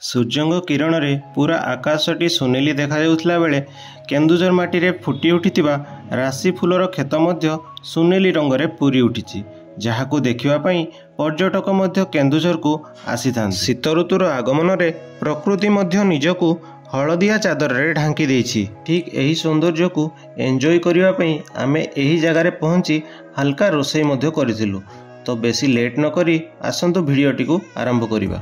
सूर्यंग किरण रे पूरा आकाशटी सुनेली देखा बेले केन्दुझर माटी फुटी उठिथिबा राशि फूलर क्षेत मध्य सुनेली रंग रे पूरी उठिछि, जहाकू देखिबापई पर्यटक मध्य केन्दुझर को आसीथान। शीत ऋतुर आगमन रे प्रकृति मध्य निजकू हलदिया चादर रे ढांकी देछि। ठीक एही सौंदर्य को एंजॉय करिवा पई आमे एही जगार पहुंची हल्का रोषेई मध्य करिथिलु। तो बेसी लेट न करी आसंतु भिडियोटी को आरंभ करिबा।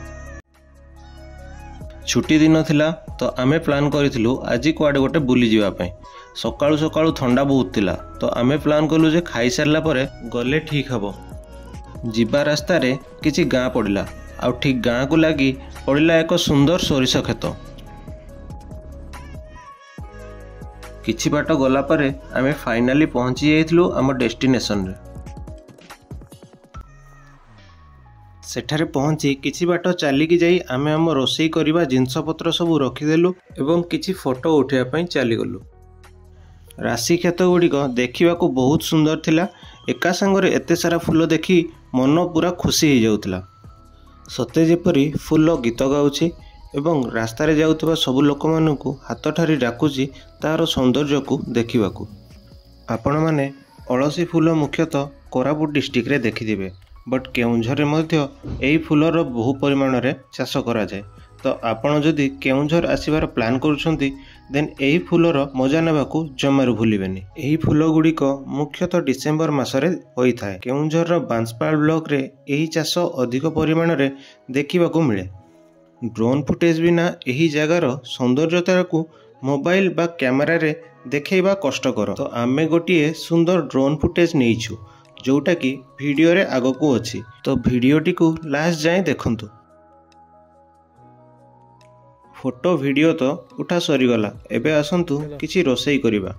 छुट्टी दिन थिला तो आमे प्लान करिथिलु आज कुआडे गोटे बुली जीवा पई। सकाळु सकाळु ठंडा बहुत थिला तो आमे प्लान कलु जे खाई सारला परे गले ठीक हबो। जीवा रास्ता रे किछि गाँ पड़िला आ ठीक गाँ को लागी पड़िला एक सुंदर सोरिष खेत। किछि बाट गला परे आमे फाइनाली पहुंची जाइथिलु आम डेस्टिनेशन रे। सेठारे पहुंची किछि बाट चलिकी जाई आमे आम रोषेई करिबा जिनसपत्र सब रखिदेलु एवं किछि फोटो उठेबा पई चलीगलु। राशि खेत गुड़िक देखा बहुत सुंदर थिला। एका संगरे एते सारा फूल देखी मन पूरा खुशी हो जाउतिला। सते जेपरी फूल गीत गाउछि एवं रास्ता रे जाउतबा सब लोक मानकु हाथ ठारी डाकुछि तार सौंदर्य को देखिबाकू। आपण माने अळसी फूल मुख्यतः कोरापुट डिस्ट्रिक्ट रे देखिथिबे, बट केउंझर मध्य एही फूलर बहु परिमाण रे चाष करा जाय। तो आपण जदि केउंझर आसीबार प्लान करूछंती देन एही फूलर मजा नेबाकू जमारू भूलिबेनी। एही फूल गुड़िक मुख्यतः डिसेम्बर मासरे होई थाए। केउंझर बांसपाल ब्लॉक रे एही चाष अधिक परिमाण रे देखिबाकू मिले। ड्रोन फुटेज बिना एही जगार सौंदर्यता को मोबाइल बा कैमरा रे देखैबा कष्टकर। तो आमे गोटिए सुंदर ड्रोन फुटेज नेइछु जोटा कि वीडियो रे आगकू अछि। तो वीडियोटी को लास्ट जाए देखंतु। फोटो वीडियो तो उठा सरीगला, एबे आसंतु किछि रोषेई करिबा।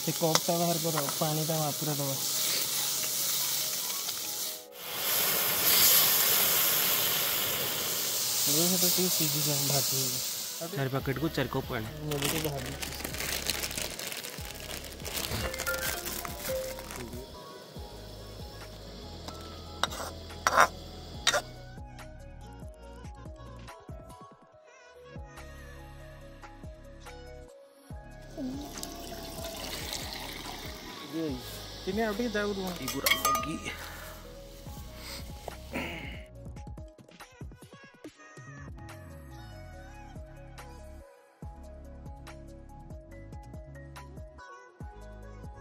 कपटा बाहर करो, पानी टा पूरा दबा। तो ठीक सीधी जा भाती चार पैकेट को 4 कप पानी नदी के बाहर। ini apa kita udah ibu lagi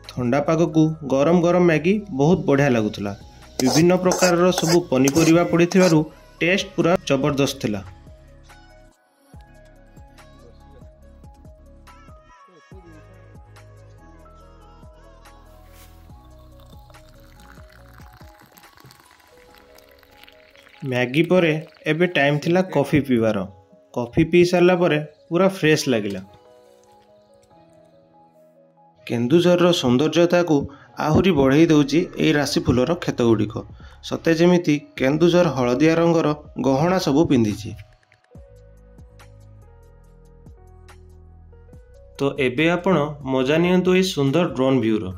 ठंडा पाग को गरम गरम मैगी बहुत बढ़िया लगुला। विभिन्न प्रकार सबू पनीपरिया पड़िथिबारु टेस्ट पूरा जबरदस्त थिला। मैगी परे एबे टाइम थिला कॉफी पीवार। कॉफी पी सारला परे पूरा फ्रेश लागिला। केन्दुझर सौंदर्यता को आहुरी बढ़ाई दउची एई राशि फूलर खेत गुड़िक। सते जेमिति केन्दुझर हलदिया रंगर गहना सबू पिंधिची। तो एबे आपण मजा नियंतु एई सुंदर ड्रोन व्यूर।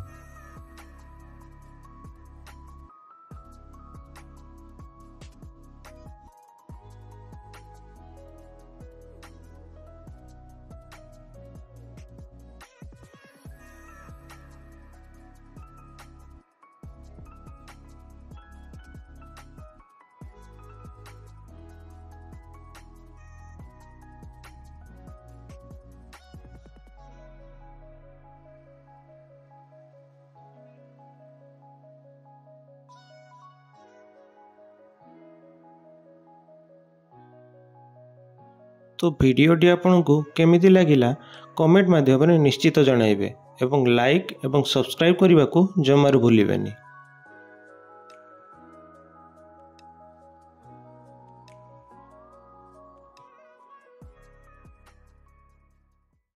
तो वीडियोटी आपको केमिति लगिला कमेंट माध्यम निश्चित जणाइबे एवं लाइक एवं सब्सक्राइब करने को जमार भूलिबेनी।